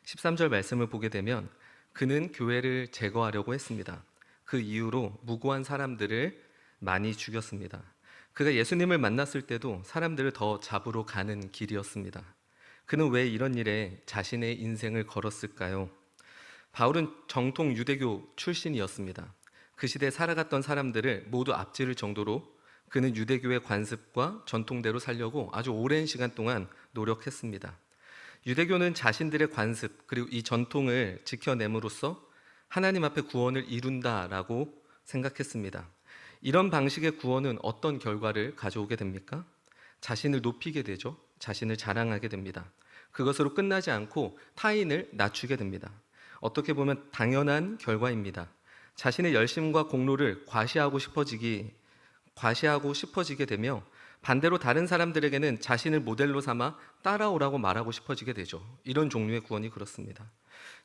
13절 말씀을 보게 되면 그는 교회를 제거하려고 했습니다. 그 이유로 무고한 사람들을 많이 죽였습니다. 그가 예수님을 만났을 때도 사람들을 더 잡으러 가는 길이었습니다. 그는 왜 이런 일에 자신의 인생을 걸었을까요? 바울은 정통 유대교 출신이었습니다. 그 시대에 살아갔던 사람들을 모두 앞지를 정도로 그는 유대교의 관습과 전통대로 살려고 아주 오랜 시간 동안 노력했습니다. 유대교는 자신들의 관습 그리고 이 전통을 지켜냄으로써 하나님 앞에 구원을 이룬다라고 생각했습니다. 이런 방식의 구원은 어떤 결과를 가져오게 됩니까? 자신을 높이게 되죠. 자신을 자랑하게 됩니다. 그것으로 끝나지 않고 타인을 낮추게 됩니다. 어떻게 보면 당연한 결과입니다. 자신의 열심과 공로를 과시하고 싶어지게 되며 반대로 다른 사람들에게는 자신을 모델로 삼아 따라오라고 말하고 싶어지게 되죠. 이런 종류의 구원이 그렇습니다.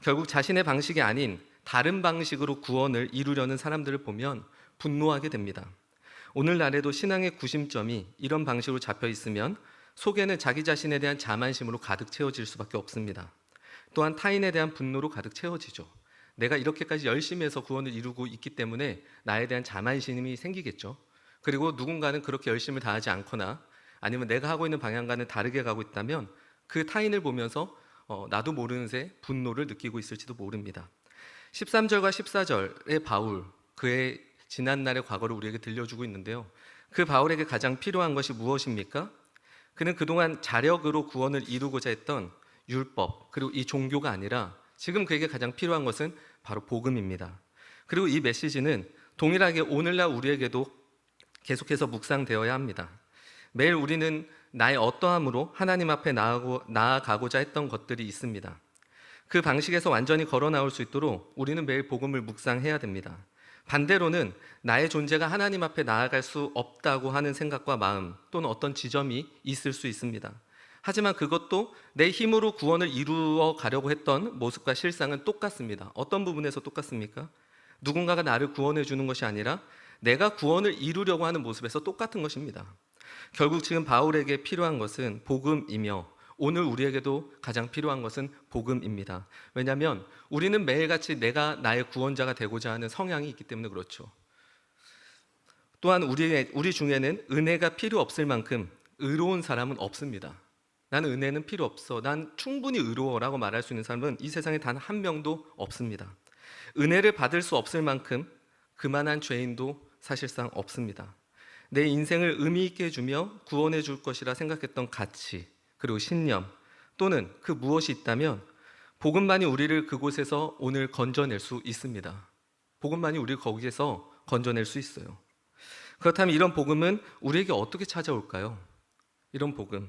결국 자신의 방식이 아닌 다른 방식으로 구원을 이루려는 사람들을 보면 분노하게 됩니다. 오늘날에도 신앙의 구심점이 이런 방식으로 잡혀 있으면 속에는 자기 자신에 대한 자만심으로 가득 채워질 수밖에 없습니다. 또한 타인에 대한 분노로 가득 채워지죠. 내가 이렇게까지 열심히 해서 구원을 이루고 있기 때문에 나에 대한 자만심이 생기겠죠. 그리고 누군가는 그렇게 열심을 다하지 않거나 아니면 내가 하고 있는 방향과는 다르게 가고 있다면 그 타인을 보면서 나도 모르는 새 분노를 느끼고 있을지도 모릅니다. 13절과 14절의 바울, 그의 지난날의 과거를 우리에게 들려주고 있는데요. 그 바울에게 가장 필요한 것이 무엇입니까? 그는 그동안 자력으로 구원을 이루고자 했던 율법 그리고 이 종교가 아니라 지금 그에게 가장 필요한 것은 바로 복음입니다. 그리고 이 메시지는 동일하게 오늘날 우리에게도 계속해서 묵상되어야 합니다. 매일 우리는 나의 어떠함으로 하나님 앞에 나아가고자 했던 것들이 있습니다. 그 방식에서 완전히 걸어 나올 수 있도록 우리는 매일 복음을 묵상해야 됩니다. 반대로는 나의 존재가 하나님 앞에 나아갈 수 없다고 하는 생각과 마음 또는 어떤 지점이 있을 수 있습니다. 하지만 그것도 내 힘으로 구원을 이루어 가려고 했던 모습과 실상은 똑같습니다. 어떤 부분에서 똑같습니까? 누군가가 나를 구원해 주는 것이 아니라 내가 구원을 이루려고 하는 모습에서 똑같은 것입니다. 결국 지금 바울에게 필요한 것은 복음이며 오늘 우리에게도 가장 필요한 것은 복음입니다. 왜냐하면 우리는 매일같이 내가 나의 구원자가 되고자 하는 성향이 있기 때문에 그렇죠. 또한 우리 중에는 은혜가 필요 없을 만큼 의로운 사람은 없습니다. 나는 은혜는 필요 없어, 난 충분히 의로워라고 말할 수 있는 사람은 이 세상에 단 한 명도 없습니다. 은혜를 받을 수 없을 만큼 그만한 죄인도 사실상 없습니다. 내 인생을 의미 있게 해주며 구원해 줄 것이라 생각했던 가치 그리고 신념 또는 그 무엇이 있다면 복음만이 우리를 그곳에서 오늘 건져낼 수 있습니다. 복음만이 우리를 거기에서 건져낼 수 있어요. 그렇다면 이런 복음은 우리에게 어떻게 찾아올까요? 이런 복음,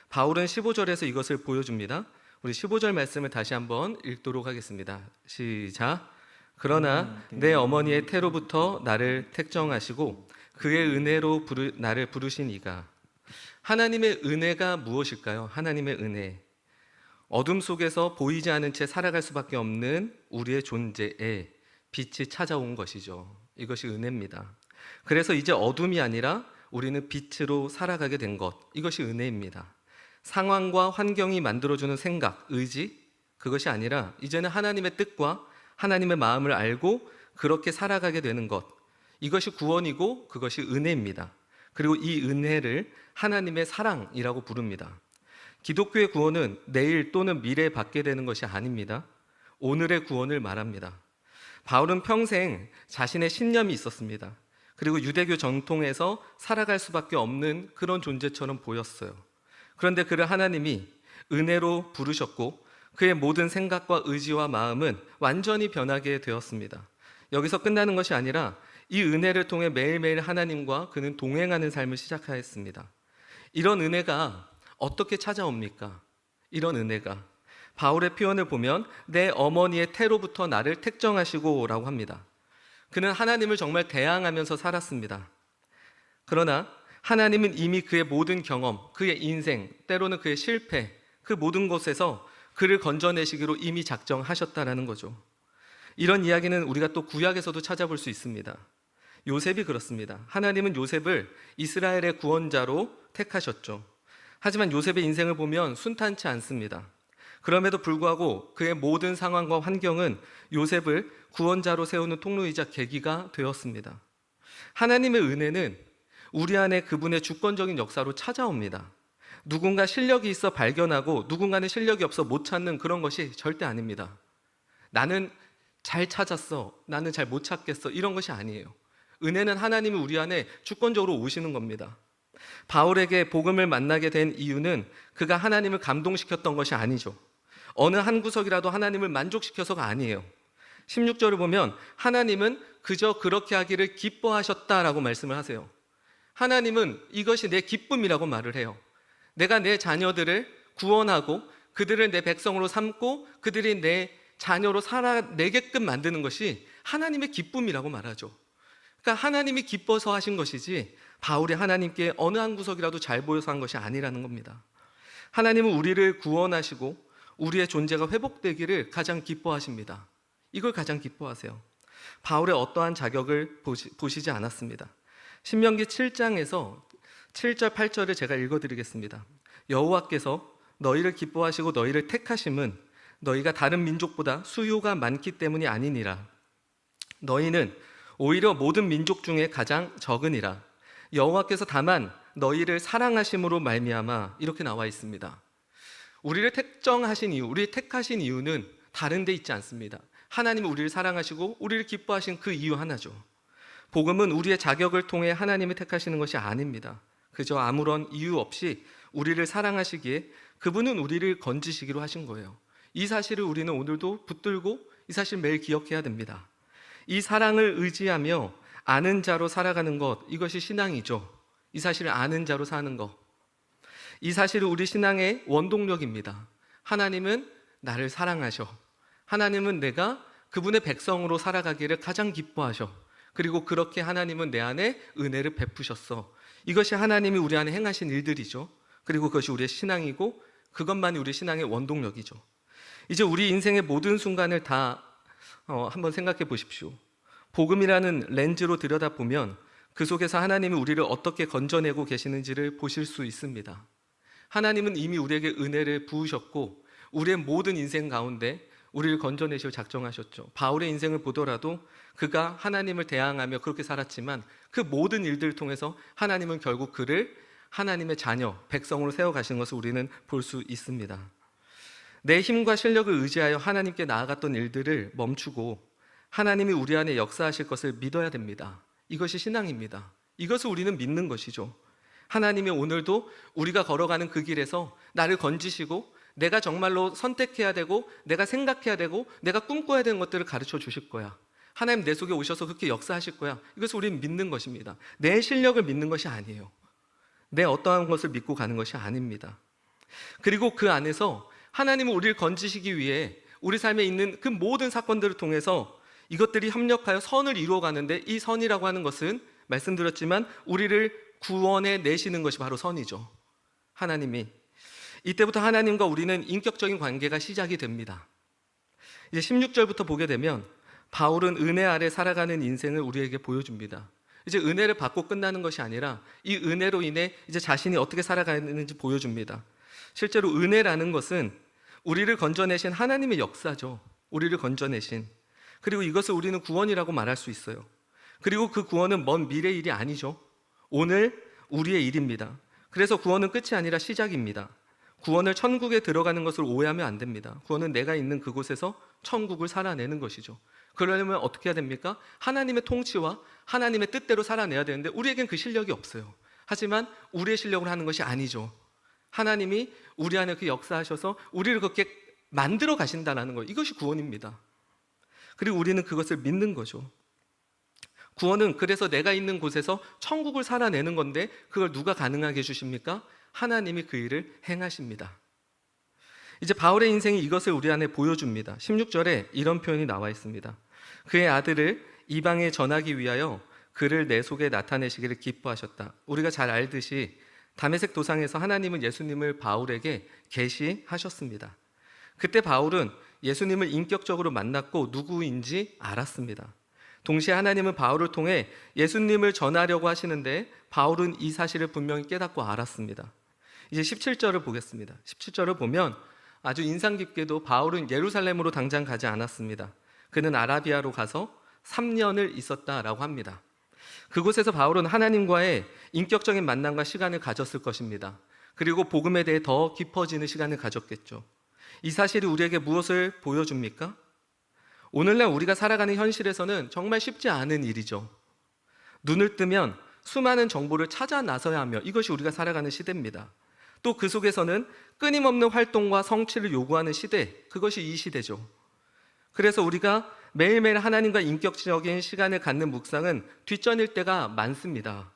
바울은 15절에서 이것을 보여줍니다. 우리 15절 말씀을 다시 한번 읽도록 하겠습니다. 시작. 그러나 내 어머니의 태로부터 나를 택정하시고 그의 은혜로 나를 부르신 이가. 하나님의 은혜가 무엇일까요? 하나님의 은혜, 어둠 속에서 보이지 않은 채 살아갈 수밖에 없는 우리의 존재에 빛이 찾아온 것이죠. 이것이 은혜입니다. 그래서 이제 어둠이 아니라 우리는 빛으로 살아가게 된 것, 이것이 은혜입니다. 상황과 환경이 만들어주는 생각, 의지, 그것이 아니라 이제는 하나님의 뜻과 하나님의 마음을 알고 그렇게 살아가게 되는 것, 이것이 구원이고 그것이 은혜입니다. 그리고 이 은혜를 하나님의 사랑이라고 부릅니다. 기독교의 구원은 내일 또는 미래에 받게 되는 것이 아닙니다. 오늘의 구원을 말합니다. 바울은 평생 자신의 신념이 있었습니다. 그리고 유대교 전통에서 살아갈 수밖에 없는 그런 존재처럼 보였어요. 그런데 그를 하나님이 은혜로 부르셨고 그의 모든 생각과 의지와 마음은 완전히 변하게 되었습니다. 여기서 끝나는 것이 아니라 이 은혜를 통해 매일매일 하나님과 그는 동행하는 삶을 시작하였습니다. 이런 은혜가 어떻게 찾아옵니까? 이런 은혜가 바울의 표현을 보면 내 어머니의 태로부터 나를 택정하시고 라고 합니다. 그는 하나님을 정말 대항하면서 살았습니다. 그러나 하나님은 이미 그의 모든 경험, 그의 인생, 때로는 그의 실패, 그 모든 것에서 그를 건져내시기로 이미 작정하셨다라는 거죠. 이런 이야기는 우리가 또 구약에서도 찾아볼 수 있습니다. 요셉이 그렇습니다. 하나님은 요셉을 이스라엘의 구원자로 택하셨죠. 하지만 요셉의 인생을 보면 순탄치 않습니다. 그럼에도 불구하고 그의 모든 상황과 환경은 요셉을 구원자로 세우는 통로이자 계기가 되었습니다. 하나님의 은혜는 우리 안에 그분의 주권적인 역사로 찾아옵니다. 누군가 실력이 있어 발견하고 누군가는 실력이 없어 못 찾는 그런 것이 절대 아닙니다. 나는 잘 찾았어, 나는 잘 못 찾겠어, 이런 것이 아니에요. 은혜는 하나님이 우리 안에 주권적으로 오시는 겁니다. 바울에게 복음을 만나게 된 이유는 그가 하나님을 감동시켰던 것이 아니죠. 어느 한 구석이라도 하나님을 만족시켜서가 아니에요. 16절을 보면 하나님은 그저 그렇게 하기를 기뻐하셨다라고 말씀을 하세요. 하나님은 이것이 내 기쁨이라고 말을 해요. 내가 내 자녀들을 구원하고 그들을 내 백성으로 삼고 그들이 내 자녀로 살아내게끔 만드는 것이 하나님의 기쁨이라고 말하죠. 그러니까 하나님이 기뻐서 하신 것이지 바울이 하나님께 어느 한 구석이라도 잘 보여서 한 것이 아니라는 겁니다. 하나님은 우리를 구원하시고 우리의 존재가 회복되기를 가장 기뻐하십니다. 이걸 가장 기뻐하세요. 바울의 어떠한 자격을 보시지 않았습니다. 신명기 7장에서 7절 8절을 제가 읽어드리겠습니다. 여호와께서 너희를 기뻐하시고 너희를 택하심은 너희가 다른 민족보다 수요가 많기 때문이 아니니라. 너희는 오히려 모든 민족 중에 가장 적으니라. 여호와께서 다만 너희를 사랑하심으로 말미암아, 이렇게 나와 있습니다. 우리를 택정하신 이유, 우리를 택하신 이유는 다른 데 있지 않습니다. 하나님이 우리를 사랑하시고 우리를 기뻐하신 그 이유 하나죠. 복음은 우리의 자격을 통해 하나님을 택하시는 것이 아닙니다. 그저 아무런 이유 없이 우리를 사랑하시기에 그분은 우리를 건지시기로 하신 거예요. 이 사실을 우리는 오늘도 붙들고 이 사실 매일 기억해야 됩니다. 이 사랑을 의지하며 아는 자로 살아가는 것, 이것이 신앙이죠. 이 사실을 아는 자로 사는 것, 이 사실은 우리 신앙의 원동력입니다. 하나님은 나를 사랑하셔. 하나님은 내가 그분의 백성으로 살아가기를 가장 기뻐하셔. 그리고 그렇게 하나님은 내 안에 은혜를 베푸셨어. 이것이 하나님이 우리 안에 행하신 일들이죠. 그리고 그것이 우리의 신앙이고 그것만이 우리 신앙의 원동력이죠. 이제 우리 인생의 모든 순간을 다 한번 생각해 보십시오. 복음이라는 렌즈로 들여다보면 그 속에서 하나님이 우리를 어떻게 건져내고 계시는지를 보실 수 있습니다. 하나님은 이미 우리에게 은혜를 부으셨고 우리의 모든 인생 가운데 우리를 건져내시고 작정하셨죠. 바울의 인생을 보더라도 그가 하나님을 대항하며 그렇게 살았지만 그 모든 일들을 통해서 하나님은 결국 그를 하나님의 자녀, 백성으로 세워가시는 것을 우리는 볼 수 있습니다. 내 힘과 실력을 의지하여 하나님께 나아갔던 일들을 멈추고 하나님이 우리 안에 역사하실 것을 믿어야 됩니다. 이것이 신앙입니다. 이것을 우리는 믿는 것이죠. 하나님이 오늘도 우리가 걸어가는 그 길에서 나를 건지시고 내가 정말로 선택해야 되고 내가 생각해야 되고 내가 꿈꿔야 되는 것들을 가르쳐 주실 거야. 하나님 내 속에 오셔서 그렇게 역사하실 거야. 이것을 우리는 믿는 것입니다. 내 실력을 믿는 것이 아니에요. 내 어떠한 것을 믿고 가는 것이 아닙니다. 그리고 그 안에서 하나님은 우리를 건지시기 위해 우리 삶에 있는 그 모든 사건들을 통해서 이것들이 협력하여 선을 이루어가는데, 이 선이라고 하는 것은 말씀드렸지만 우리를 구원해 내시는 것이 바로 선이죠. 하나님이 이때부터 하나님과 우리는 인격적인 관계가 시작이 됩니다. 이제 16절부터 보게 되면 바울은 은혜 아래 살아가는 인생을 우리에게 보여줍니다. 이제 은혜를 받고 끝나는 것이 아니라 이 은혜로 인해 이제 자신이 어떻게 살아가는지 보여줍니다. 실제로 은혜라는 것은 우리를 건져내신 하나님의 역사죠. 우리를 건져내신. 그리고 이것을 우리는 구원이라고 말할 수 있어요. 그리고 그 구원은 먼 미래 일이 아니죠. 오늘 우리의 일입니다. 그래서 구원은 끝이 아니라 시작입니다. 구원을 천국에 들어가는 것을 오해하면 안 됩니다. 구원은 내가 있는 그곳에서 천국을 살아내는 것이죠. 그러려면 어떻게 해야 됩니까? 하나님의 통치와 하나님의 뜻대로 살아내야 되는데 우리에겐 그 실력이 없어요. 하지만 우리의 실력으로 하는 것이 아니죠. 하나님이 우리 안에 그 역사하셔서 우리를 그렇게 만들어 가신다는 것, 이것이 구원입니다. 그리고 우리는 그것을 믿는 거죠. 구원은 그래서 내가 있는 곳에서 천국을 살아내는 건데 그걸 누가 가능하게 해주십니까? 하나님이 그 일을 행하십니다. 이제 바울의 인생이 이것을 우리 안에 보여줍니다. 16절에 이런 표현이 나와 있습니다. 그의 아들을 이방에 전하기 위하여 그를 내 속에 나타내시기를 기뻐하셨다. 우리가 잘 알듯이 다메섹 도상에서 하나님은 예수님을 바울에게 계시하셨습니다. 그때 바울은 예수님을 인격적으로 만났고 누구인지 알았습니다. 동시에 하나님은 바울을 통해 예수님을 전하려고 하시는데 바울은 이 사실을 분명히 깨닫고 알았습니다. 이제 17절을 보겠습니다. 17절을 보면 아주 인상 깊게도 바울은 예루살렘으로 당장 가지 않았습니다. 그는 아라비아로 가서 3년을 있었다라고 합니다. 그곳에서 바울은 하나님과의 인격적인 만남과 시간을 가졌을 것입니다. 그리고 복음에 대해 더 깊어지는 시간을 가졌겠죠. 이 사실이 우리에게 무엇을 보여줍니까? 오늘날 우리가 살아가는 현실에서는 정말 쉽지 않은 일이죠. 눈을 뜨면 수많은 정보를 찾아 나서야 하며 이것이 우리가 살아가는 시대입니다. 또 그 속에서는 끊임없는 활동과 성취를 요구하는 시대, 그것이 이 시대죠. 그래서 우리가 매일매일 하나님과 인격적인 시간을 갖는 묵상은 뒷전일 때가 많습니다.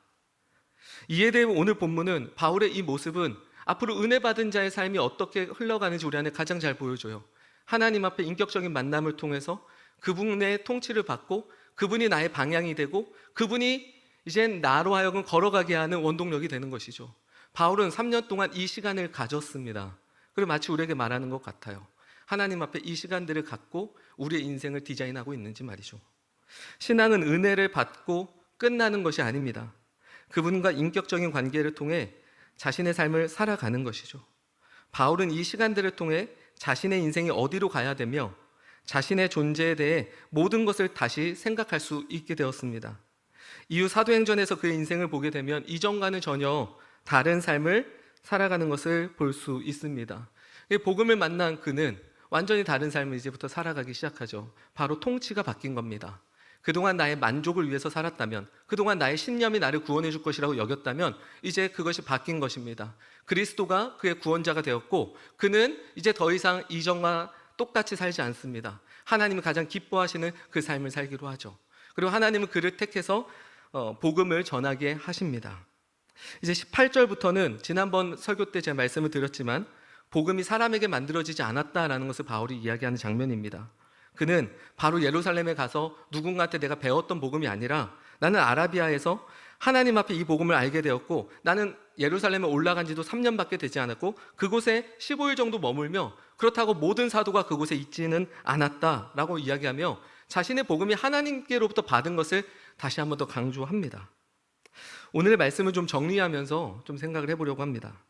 이에 대해 오늘 본문은 바울의 이 모습은 앞으로 은혜 받은 자의 삶이 어떻게 흘러가는지 우리 안에 가장 잘 보여줘요. 하나님 앞에 인격적인 만남을 통해서 그분의 통치를 받고 그분이 나의 방향이 되고 그분이 이젠 나로 하여금 걸어가게 하는 원동력이 되는 것이죠. 바울은 3년 동안 이 시간을 가졌습니다. 그리고 마치 우리에게 말하는 것 같아요. 하나님 앞에 이 시간들을 갖고 우리의 인생을 디자인하고 있는지 말이죠. 신앙은 은혜를 받고 끝나는 것이 아닙니다. 그분과 인격적인 관계를 통해 자신의 삶을 살아가는 것이죠. 바울은 이 시간들을 통해 자신의 인생이 어디로 가야 되며 자신의 존재에 대해 모든 것을 다시 생각할 수 있게 되었습니다. 이후 사도행전에서 그의 인생을 보게 되면 이전과는 전혀 다른 삶을 살아가는 것을 볼 수 있습니다. 복음을 만난 그는 완전히 다른 삶을 이제부터 살아가기 시작하죠. 바로 통치가 바뀐 겁니다. 그동안 나의 만족을 위해서 살았다면, 그동안 나의 신념이 나를 구원해 줄 것이라고 여겼다면 이제 그것이 바뀐 것입니다. 그리스도가 그의 구원자가 되었고 그는 이제 더 이상 이전과 똑같이 살지 않습니다. 하나님이 가장 기뻐하시는 그 삶을 살기로 하죠. 그리고 하나님은 그를 택해서 복음을 전하게 하십니다. 이제 18절부터는 지난번 설교 때 제가 말씀을 드렸지만 복음이 사람에게 만들어지지 않았다라는 것을 바울이 이야기하는 장면입니다. 그는 바로 예루살렘에 가서 누군가한테 내가 배웠던 복음이 아니라 나는 아라비아에서 하나님 앞에 이 복음을 알게 되었고 나는 예루살렘에 올라간 지도 3년밖에 되지 않았고 그곳에 15일 정도 머물며 그렇다고 모든 사도가 그곳에 있지는 않았다라고 이야기하며 자신의 복음이 하나님께로부터 받은 것을 다시 한 번 더 강조합니다. 오늘의 말씀을 좀 정리하면서 좀 생각을 해보려고 합니다.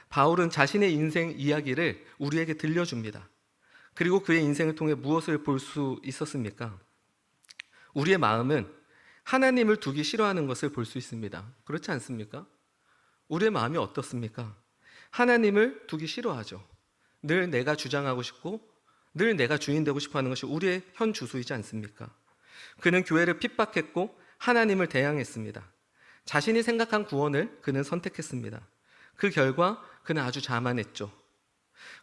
바울은 자신의 인생 이야기를 우리에게 들려줍니다. 그리고 그의 인생을 통해 무엇을 볼 수 있었습니까? 우리의 마음은 하나님을 두기 싫어하는 것을 볼 수 있습니다. 그렇지 않습니까? 우리의 마음이 어떻습니까? 하나님을 두기 싫어하죠. 늘 내가 주장하고 싶고 늘 내가 주인 되고 싶어 하는 것이 우리의 현 주소이지 않습니까? 그는 교회를 핍박했고 하나님을 대항했습니다. 자신이 생각한 구원을 그는 선택했습니다. 그 결과 그는 아주 자만했죠.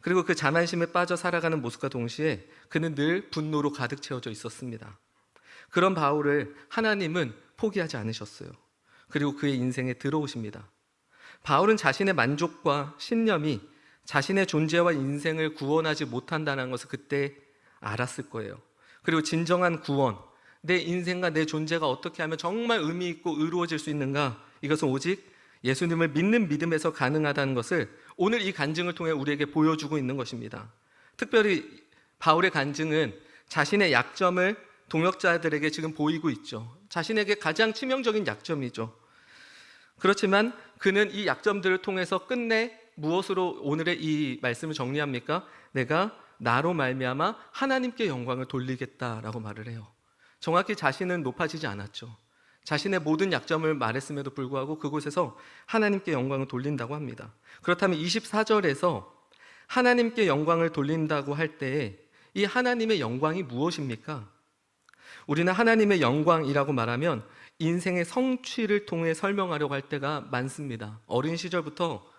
그리고 그 자만심에 빠져 살아가는 모습과 동시에 그는 늘 분노로 가득 채워져 있었습니다. 그런 바울을 하나님은 포기하지 않으셨어요. 그리고 그의 인생에 들어오십니다. 바울은 자신의 만족과 신념이 자신의 존재와 인생을 구원하지 못한다는 것을 그때 알았을 거예요. 그리고 진정한 구원, 내 인생과 내 존재가 어떻게 하면 정말 의미 있고 의로워질 수 있는가, 이것은 오직 예수님을 믿는 믿음에서 가능하다는 것을 오늘 이 간증을 통해 우리에게 보여주고 있는 것입니다. 특별히 바울의 간증은 자신의 약점을 동역자들에게 지금 보이고 있죠. 자신에게 가장 치명적인 약점이죠. 그렇지만 그는 이 약점들을 통해서 끝내 무엇으로 오늘의 이 말씀을 정리합니까? 내가 나로 말미암아 하나님께 영광을 돌리겠다라고 말을 해요. 정확히 자신은 높아지지 않았죠. 자신의 모든 약점을 말했음에도 불구하고 그곳에서 하나님께 영광을 돌린다고 합니다. 그렇다면 24절에서 하나님께 영광을 돌린다고 할 때에 이 하나님의 영광이 무엇입니까? 우리는 하나님의 영광이라고 말하면 인생의 성취를 통해 설명하려고 할 때가 많습니다. 어린 시절부터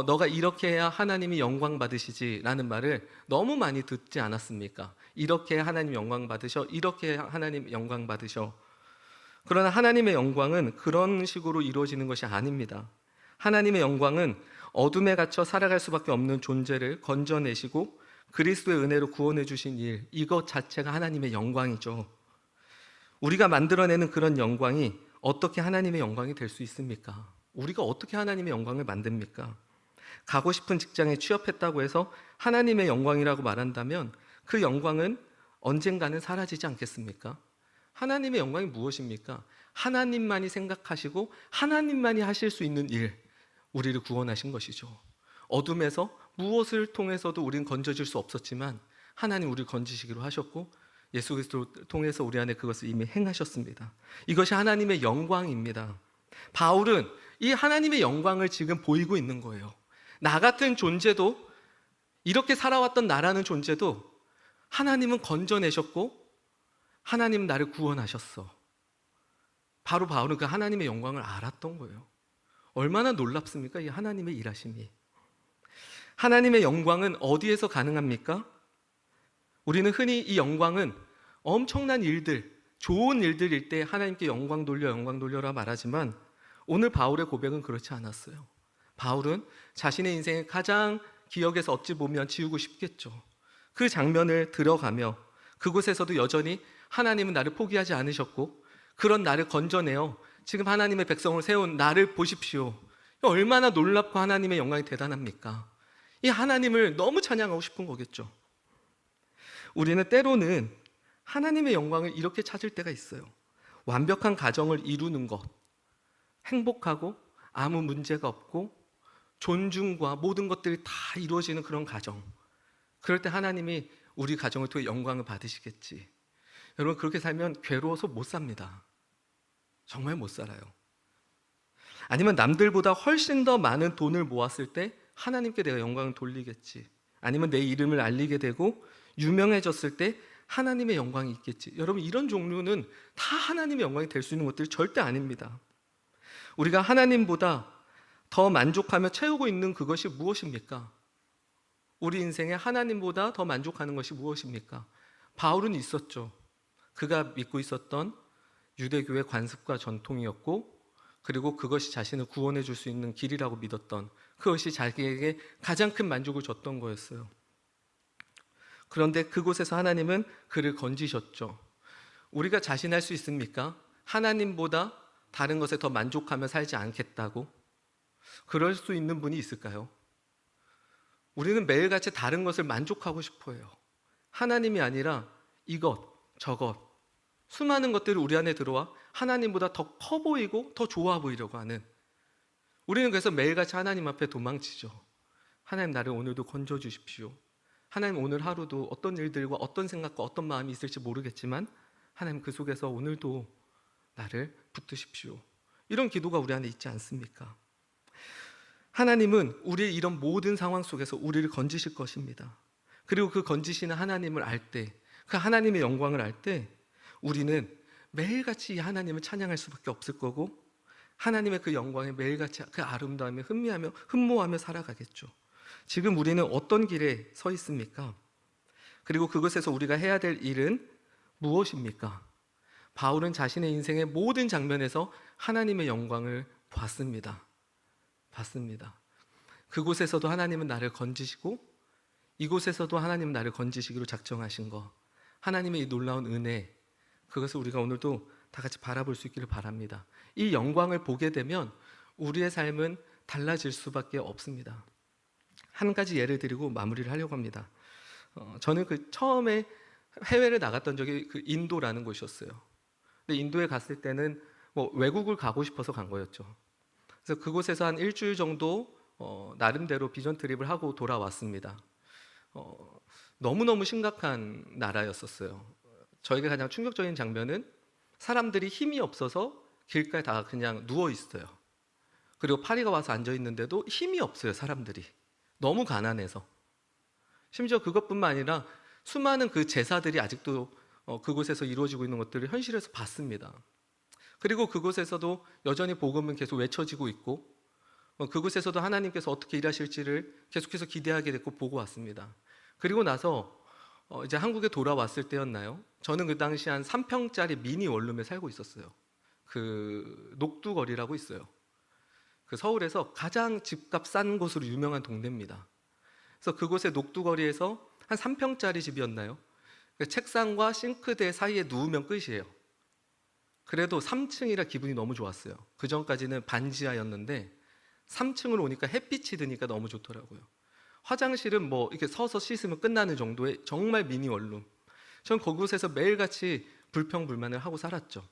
너가 이렇게 해야 하나님이 영광 받으시지 라는 말을 너무 많이 듣지 않았습니까? 이렇게 해야 하나님 영광 받으셔, 이렇게 해야 하나님 영광 받으셔. 그러나 하나님의 영광은 그런 식으로 이루어지는 것이 아닙니다. 하나님의 영광은 어둠에 갇혀 살아갈 수밖에 없는 존재를 건져내시고 그리스도의 은혜로 구원해 주신 일, 이것 자체가 하나님의 영광이죠. 우리가 만들어내는 그런 영광이 어떻게 하나님의 영광이 될 수 있습니까? 우리가 어떻게 하나님의 영광을 만듭니까? 가고 싶은 직장에 취업했다고 해서 하나님의 영광이라고 말한다면 그 영광은 언젠가는 사라지지 않겠습니까? 하나님의 영광이 무엇입니까? 하나님만이 생각하시고 하나님만이 하실 수 있는 일, 우리를 구원하신 것이죠. 어둠에서 무엇을 통해서도 우리는 건져질 수 없었지만 하나님 우리를 건지시기로 하셨고 예수 그리스도를 통해서 우리 안에 그것을 이미 행하셨습니다. 이것이 하나님의 영광입니다. 바울은 이 하나님의 영광을 지금 보이고 있는 거예요. 나 같은 존재도, 이렇게 살아왔던 나라는 존재도 하나님은 건져내셨고 하나님 나를 구원하셨어. 바로 바울은 그 하나님의 영광을 알았던 거예요. 얼마나 놀랍습니까? 이 하나님의 일하심이. 하나님의 영광은 어디에서 가능합니까? 우리는 흔히 이 영광은 엄청난 일들, 좋은 일들일 때 하나님께 영광 돌려라 말하지만 오늘 바울의 고백은 그렇지 않았어요. 바울은 자신의 인생의 가장 기억에서 어찌 보면 지우고 싶겠죠. 그 장면을 들어가며 그곳에서도 여전히 하나님은 나를 포기하지 않으셨고 그런 나를 건져내어 지금 하나님의 백성을 세운 나를 보십시오. 얼마나 놀랍고 하나님의 영광이 대단합니까? 이 하나님을 너무 찬양하고 싶은 거겠죠. 우리는 때로는 하나님의 영광을 이렇게 찾을 때가 있어요. 완벽한 가정을 이루는 것, 행복하고 아무 문제가 없고 존중과 모든 것들이 다 이루어지는 그런 가정. 그럴 때 하나님이 우리 가정을 통해 영광을 받으시겠지. 여러분, 그렇게 살면 괴로워서 못 삽니다. 정말 못 살아요. 아니면 남들보다 훨씬 더 많은 돈을 모았을 때 하나님께 내가 영광을 돌리겠지. 아니면 내 이름을 알리게 되고 유명해졌을 때 하나님의 영광이 있겠지. 여러분, 이런 종류는 다 하나님의 영광이 될 수 있는 것들이 절대 아닙니다. 우리가 하나님보다 더 만족하며 채우고 있는 그것이 무엇입니까? 우리 인생에 하나님보다 더 만족하는 것이 무엇입니까? 바울은 있었죠. 그가 믿고 있었던 유대교의 관습과 전통이었고, 그리고 그것이 자신을 구원해 줄 수 있는 길이라고 믿었던, 그것이 자기에게 가장 큰 만족을 줬던 거였어요. 그런데 그곳에서 하나님은 그를 건지셨죠. 우리가 자신할 수 있습니까? 하나님보다 다른 것에 더 만족하며 살지 않겠다고? 그럴 수 있는 분이 있을까요? 우리는 매일같이 다른 것을 만족하고 싶어 해요. 하나님이 아니라 이것, 저것, 수많은 것들이 우리 안에 들어와 하나님보다 더 커 보이고 더 좋아 보이려고 하는, 우리는 그래서 매일같이 하나님 앞에 도망치죠. 하나님, 나를 오늘도 건져주십시오. 하나님, 오늘 하루도 어떤 일들과 어떤 생각과 어떤 마음이 있을지 모르겠지만 하나님, 그 속에서 오늘도 나를 붙드십시오. 이런 기도가 우리 안에 있지 않습니까? 하나님은 우리의 이런 모든 상황 속에서 우리를 건지실 것입니다. 그리고 그 건지시는 하나님을 알 때, 그 하나님의 영광을 알 때 우리는 매일같이 이 하나님을 찬양할 수밖에 없을 거고, 하나님의 그 영광에 매일같이 그 아름다움에 흠모하며 살아가겠죠. 지금 우리는 어떤 길에 서 있습니까? 그리고 그것에서 우리가 해야 될 일은 무엇입니까? 바울은 자신의 인생의 모든 장면에서 하나님의 영광을 봤습니다. 그곳에서도 하나님은 나를 건지시고 이곳에서도 하나님은 나를 건지시기로 작정하신 것, 하나님의 이 놀라운 은혜, 그것을 우리가 오늘도 다 같이 바라볼 수 있기를 바랍니다. 이 영광을 보게 되면 우리의 삶은 달라질 수밖에 없습니다. 한 가지 예를 드리고 마무리를 하려고 합니다. 저는 처음에 해외를 나갔던 적이 인도라는 곳이었어요. 근데 인도에 갔을 때는 외국을 가고 싶어서 간 거였죠. 그래서 그곳에서 한 일주일 정도 나름대로 비전 트립을 하고 돌아왔습니다. 너무너무 심각한 나라였었어요. 저에게 가장 충격적인 장면은 사람들이 힘이 없어서 길가에 다 그냥 누워 있어요. 그리고 파리가 와서 앉아 있는데도 힘이 없어요, 사람들이. 너무 가난해서. 심지어 그것뿐만 아니라 수많은 그 제사들이 아직도 그곳에서 이루어지고 있는 것들을 현실에서 봤습니다. 그리고 그곳에서도 여전히 복음은 계속 외쳐지고 있고, 그곳에서도 하나님께서 어떻게 일하실지를 계속해서 기대하게 됐고 보고 왔습니다. 그리고 나서 이제 한국에 돌아왔을 때였나요? 저는 그 당시 한 3평짜리 미니 원룸에 살고 있었어요. 그 녹두거리라고 있어요. 그 서울에서 가장 집값 싼 곳으로 유명한 동네입니다. 그래서 그곳의 녹두거리에서 한 3평짜리 집이었나요? 그 책상과 싱크대 사이에 누우면 끝이에요. 그래도 3층이라 기분이 너무 좋았어요. 그 전까지는 반지하였는데 3층으로 오니까 햇빛이 드니까 너무 좋더라고요. 화장실은 이렇게 서서 씻으면 끝나는 정도의 정말 미니 원룸. 전 그곳에서 매일같이 불평불만을 하고 살았죠.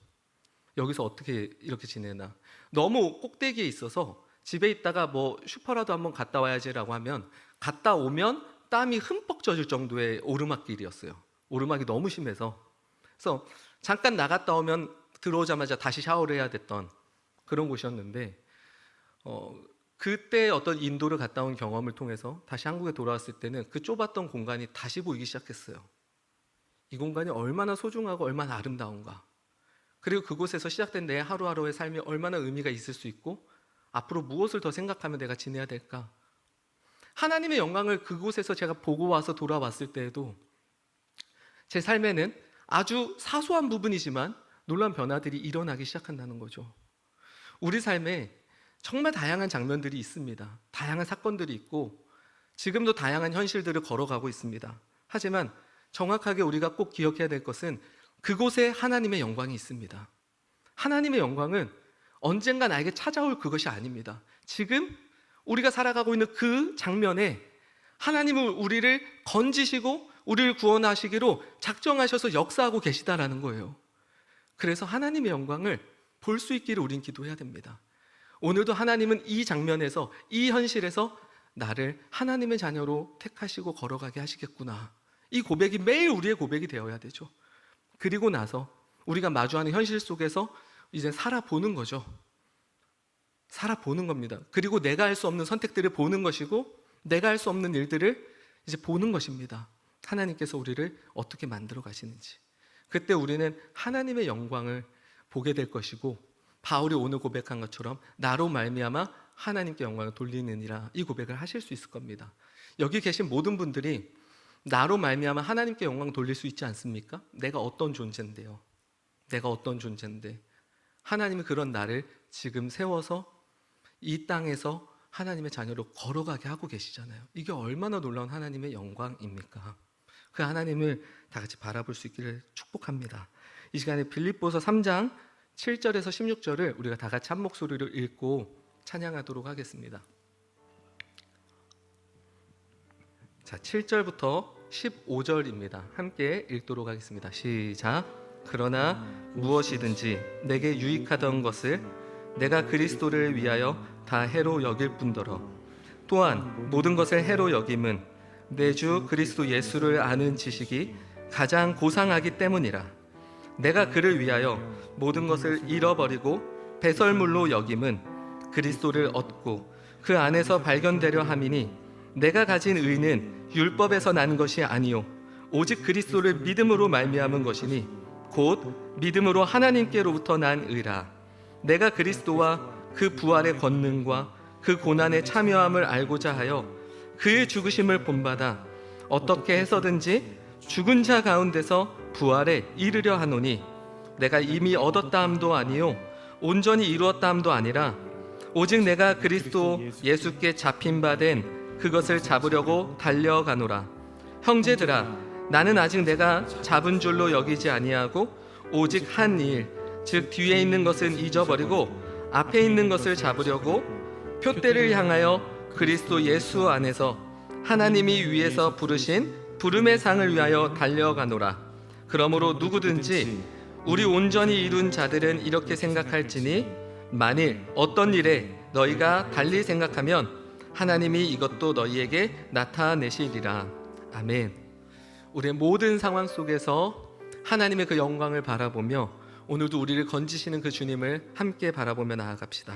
여기서 어떻게 이렇게 지내나. 너무 꼭대기에 있어서 집에 있다가 슈퍼라도 한번 갔다 와야지라고 하면 갔다 오면 땀이 흠뻑 젖을 정도의 오르막길이었어요. 오르막이 너무 심해서. 그래서 잠깐 나갔다 오면 들어오자마자 다시 샤워를 해야 됐던 그런 곳이었는데, 그때 어떤 인도를 갔다 온 경험을 통해서 다시 한국에 돌아왔을 때는 그 좁았던 공간이 다시 보이기 시작했어요. 이 공간이 얼마나 소중하고 얼마나 아름다운가, 그리고 그곳에서 시작된 내 하루하루의 삶이 얼마나 의미가 있을 수 있고 앞으로 무엇을 더 생각하며 내가 지내야 될까. 하나님의 영광을 그곳에서 제가 보고 와서 돌아왔을 때에도 제 삶에는 아주 사소한 부분이지만 놀라운 변화들이 일어나기 시작한다는 거죠. 우리 삶에 정말 다양한 장면들이 있습니다. 다양한 사건들이 있고 지금도 다양한 현실들을 걸어가고 있습니다. 하지만 정확하게 우리가 꼭 기억해야 될 것은 그곳에 하나님의 영광이 있습니다. 하나님의 영광은 언젠가 나에게 찾아올 그것이 아닙니다. 지금 우리가 살아가고 있는 그 장면에 하나님은 우리를 건지시고 우리를 구원하시기로 작정하셔서 역사하고 계시다라는 거예요. 그래서 하나님의 영광을 볼 수 있기를 우린 기도해야 됩니다. 오늘도 하나님은 이 장면에서, 이 현실에서 나를 하나님의 자녀로 택하시고 걸어가게 하시겠구나. 이 고백이 매일 우리의 고백이 되어야 되죠. 그리고 나서 우리가 마주하는 현실 속에서 이제 살아보는 거죠. 살아보는 겁니다. 그리고 내가 할 수 없는 선택들을 보는 것이고 내가 할 수 없는 일들을 이제 보는 것입니다. 하나님께서 우리를 어떻게 만들어 가시는지. 그때 우리는 하나님의 영광을 보게 될 것이고, 바울이 오늘 고백한 것처럼 나로 말미암아 하나님께 영광을 돌리느니라, 이 고백을 하실 수 있을 겁니다. 여기 계신 모든 분들이 나로 말미암아 하나님께 영광 돌릴 수 있지 않습니까? 내가 어떤 존재인데요. 내가 어떤 존재인데 하나님이 그런 나를 지금 세워서 이 땅에서 하나님의 자녀로 걸어가게 하고 계시잖아요. 이게 얼마나 놀라운 하나님의 영광입니까? 그 하나님을 다 같이 바라볼 수 있기를 축복합니다. 이 시간에 빌립보서 3장 7절에서 16절을 우리가 다 같이 한 목소리로 읽고 찬양하도록 하겠습니다. 자, 7절부터 15절입니다. 함께 읽도록 하겠습니다. 시작. 그러나 무엇이든지 내게 유익하던 것을 내가 그리스도를 위하여 다 해로 여길 뿐더러 또한 모든 것을 해로 여김은 내 주 그리스도 예수를 아는 지식이 가장 고상하기 때문이라. 내가 그를 위하여 모든 것을 잃어버리고 배설물로 여김은 그리스도를 얻고 그 안에서 발견되려 함이니 내가 가진 의는 율법에서 난 것이 아니요 오직 그리스도를 믿음으로 말미암은 것이니 곧 믿음으로 하나님께로부터 난 의라. 내가 그리스도와 그 부활의 권능과 그 고난의 참여함을 알고자 하여 그의 죽으심을 본받아 어떻게 해서든지 죽은 자 가운데서 부활에 이르려 하노니 내가 이미 얻었다 함도 아니요 온전히 이루었다 함도 아니라 오직 내가 그리스도 예수께 잡힌 바 된 그것을 잡으려고 달려가노라. 형제들아, 나는 아직 내가 잡은 줄로 여기지 아니하고 오직 한 일, 즉 뒤에 있는 것은 잊어버리고 앞에 있는 것을 잡으려고 표대를 향하여 그리스도 예수 안에서 하나님이 위에서 부르신 부름의 상을 위하여 달려가노라. 그러므로 누구든지 우리 온전히 이룬 자들은 이렇게 생각할지니 만일 어떤 일에 너희가 달리 생각하면 하나님이 이것도 너희에게 나타내시리라. 아멘. 우리의 모든 상황 속에서 하나님의 그 영광을 바라보며 오늘도 우리를 건지시는 그 주님을 함께 바라보며 나아갑시다.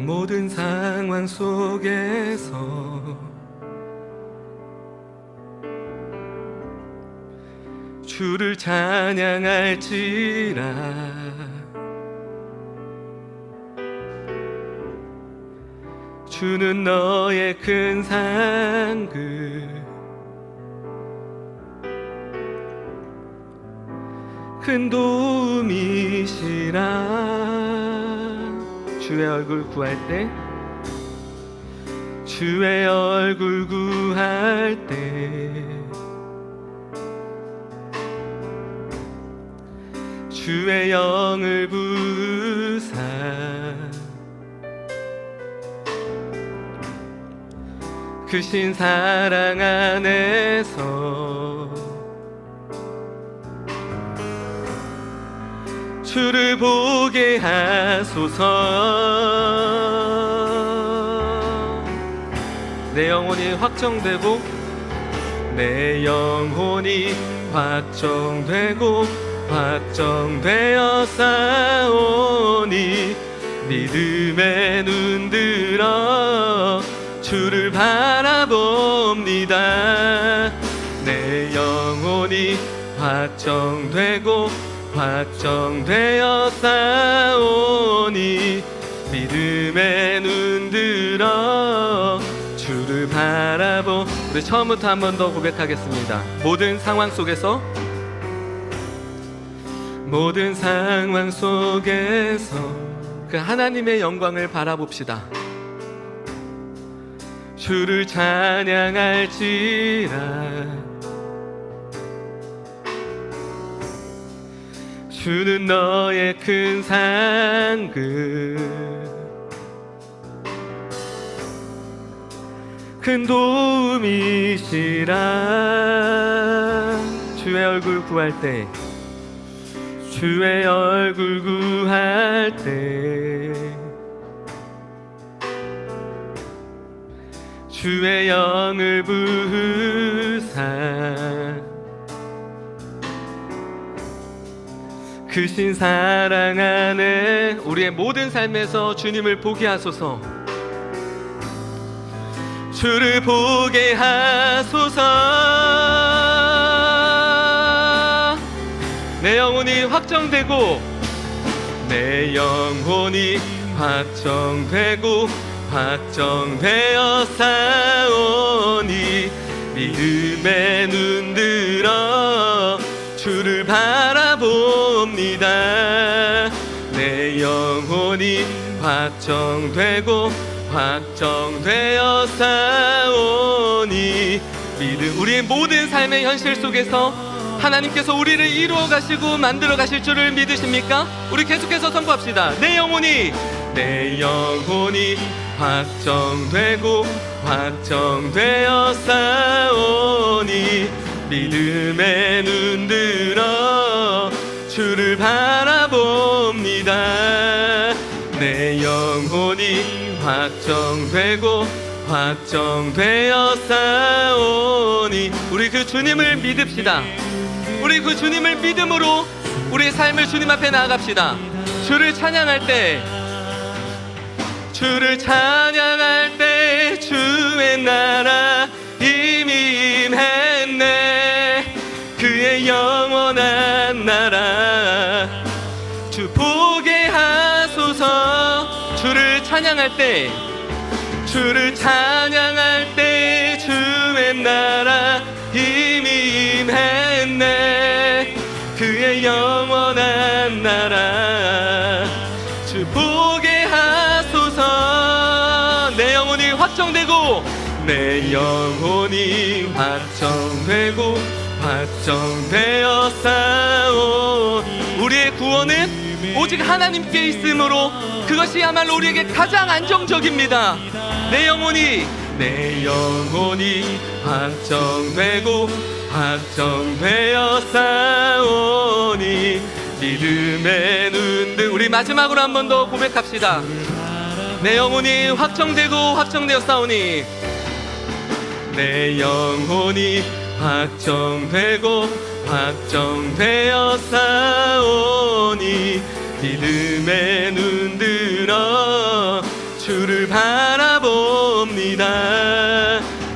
모든 상황 속에서 주를 찬양할지라. 주는 너의 큰 상급 큰 도움이시라. 주의 얼굴 구할 때 주의 얼굴 구할 때 주의 영을 부사 크신 사랑 안에서 주를 보게 하소서. 내 영혼이 확정되고 내 영혼이 확정되고 확정되어 싸우니 믿음의 눈 들어 주를 바라봅니다. 내 영혼이 확정되고 확정되어 싸우니 믿음의 눈 들어 주를 바라보. 우리 처음부터 한 번 더 고백하겠습니다. 모든 상황 속에서 그 하나님의 영광을 바라봅시다. 주를 찬양할지라. 주는 너의 큰 상급, 큰 도움이시라. 주의 얼굴 구할 때, 주의 얼굴 구할 때, 주의 영을 부으사 크신 사랑 안에 우리의 모든 삶에서 주님을 보게 하소서. 주를 보게 하소서. 내 영혼이 확정되고 내 영혼이 확정되고 확정되어 싸우니 믿음의 눈 들어 주를 바라봅니다. 내 영혼이 확정되고 확정되어 싸우니 믿음. 우리의 모든 삶의 현실 속에서 하나님께서 우리를 이루어 가시고 만들어 가실 줄을 믿으십니까? 우리 계속해서 선포합시다. 내 영혼이 확정되고 확정되어 싸우니 믿음의 눈 들어 주를 바라봅니다. 내 영혼이 확정되고 확정되어 싸우니 우리 그 주님을 믿읍시다. 우리 그 주님을 믿음으로 우리의 삶을 주님 앞에 나아갑시다. 주를 찬양할 때, 주를 찬양할 때 주의 나라 이미 임했네. 그의 영원한 나라 주 보게 하소서. 주를 찬양할 때, 주를 찬양할 때 주의 나라 이미 임했네. 그의 영원한 나라 주 보게 하소서. 내 영혼이 확정되고 내 영혼이 확정되고 확정되어 싸워. 우리의 구원은 오직 하나님께 있으므로 그것이야말로 우리에게 가장 안정적입니다. 내 영혼이 확정되고 확정되어 싸우니 믿음의 눈들. 우리 마지막으로 한 번 더 고백합시다. 내 영혼이 확정되고 확정되어 싸우니 내 영혼이 확정되고 확정되어 싸우니 믿음의 눈 들어 주를 바라봅니다.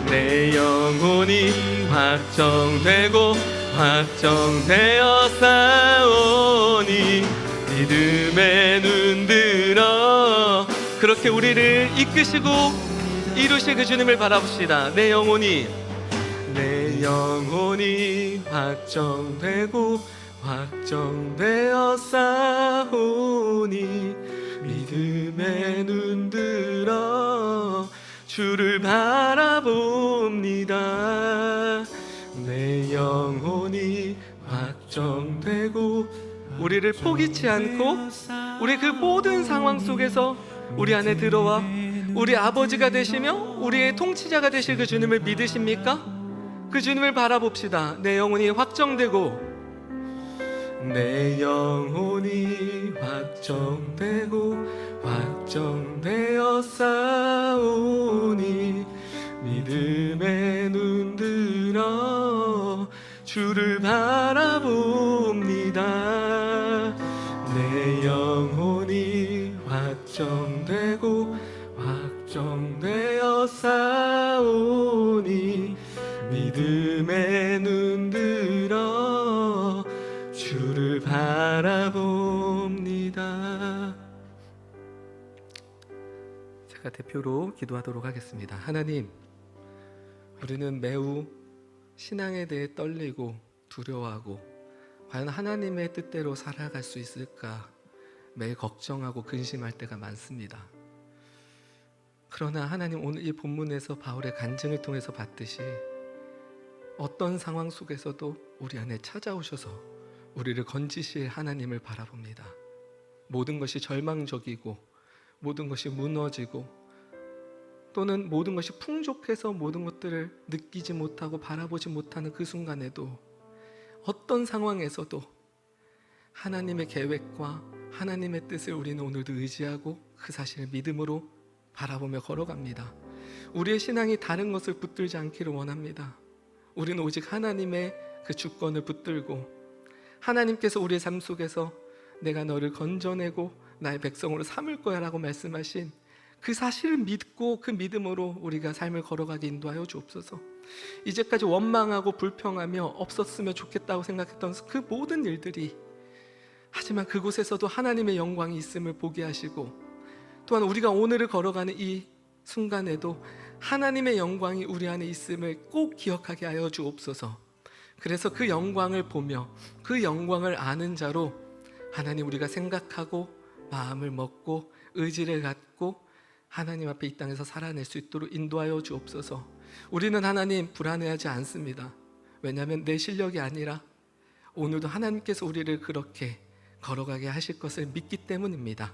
내 영혼이 확정되고 확정되어 싸우니 믿음의 눈 들어. 그렇게 우리를 이끄시고 이루실 그 주님을 바라봅시다. 내 영혼이 확정되고 확정되어 싸우니 믿음의 눈 들어 주를 바라봅니다. 내 영혼이 확정되고 우리를 포기치 않고 우리 그 모든 상황 속에서 우리 안에 들어와 우리 아버지가 되시며 우리의 통치자가 되실 그 주님을 믿으십니까? 그 주님을 바라봅시다. 내 영혼이 확정되고 내 영혼이 확정되어 싸우니 믿음의 눈 들어 주를 바라봅니다. 내 영혼이 확정되어 싸우니 믿음의 눈 들어 주를 바라봅니다. 제가 대표로 기도하도록 하겠습니다. 하나님, 우리는 매우 신앙에 대해 떨리고 두려워하고 과연 하나님의 뜻대로 살아갈 수 있을까 매일 걱정하고 근심할 때가 많습니다. 그러나 하나님, 오늘 이 본문에서 바울의 간증을 통해서 봤듯이 어떤 상황 속에서도 우리 안에 찾아오셔서 우리를 건지실 하나님을 바라봅니다. 모든 것이 절망적이고 모든 것이 무너지고 또는 모든 것이 풍족해서 모든 것들을 느끼지 못하고 바라보지 못하는 그 순간에도 어떤 상황에서도 하나님의 계획과 하나님의 뜻을 우리는 오늘도 의지하고 그 사실을 믿음으로 바라보며 걸어갑니다. 우리의 신앙이 다른 것을 붙들지 않기를 원합니다. 우리는 오직 하나님의 그 주권을 붙들고 하나님께서 우리의 삶 속에서 내가 너를 건져내고 나의 백성으로 삼을 거야 라고 말씀하신 그 사실을 믿고 그 믿음으로 우리가 삶을 걸어가게 인도하여 주옵소서. 이제까지 원망하고 불평하며 없었으면 좋겠다고 생각했던 그 모든 일들이 하지만 그곳에서도 하나님의 영광이 있음을 보게 하시고 또한 우리가 오늘을 걸어가는 이 순간에도 하나님의 영광이 우리 안에 있음을 꼭 기억하게 하여 주옵소서. 그래서 그 영광을 보며 그 영광을 아는 자로 하나님 우리가 생각하고 마음을 먹고 의지를 갖고 하나님 앞에 이 땅에서 살아낼 수 있도록 인도하여 주옵소서. 우리는 하나님 불안해하지 않습니다. 왜냐하면 내 실력이 아니라 오늘도 하나님께서 우리를 그렇게 걸어가게 하실 것을 믿기 때문입니다.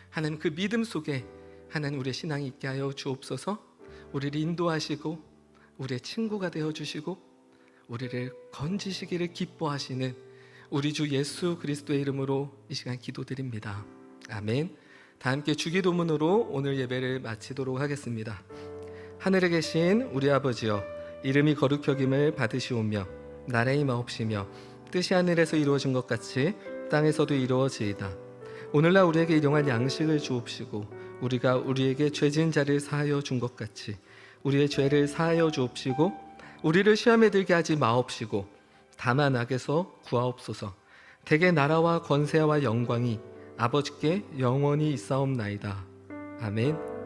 하나님 그 믿음 속에 하나님 우리의 신앙이 있게 하여 주옵소서. 우리를 인도하시고 우리의 친구가 되어주시고 우리를 건지시기를 기뻐하시는 우리 주 예수 그리스도의 이름으로 이 시간 기도드립니다. 아멘. 다 함께 주기도문으로 오늘 예배를 마치도록 하겠습니다. 하늘에 계신 우리 아버지여, 이름이 거룩히 여김을 받으시오며 나라의 마옵시며 뜻이 하늘에서 이루어진 것 같이 땅에서도 이루어지이다. 오늘날 우리에게 일용할 양식을 주옵시고 우리가 우리에게 죄진 자를 사하여 준 것 같이 우리의 죄를 사하여 주옵시고 우리를 시험에 들게 하지 마옵시고 다만 악에서 구하옵소서. 대개 나라와 권세와 영광이 아버지께 영원히 있사옵나이다. 아멘.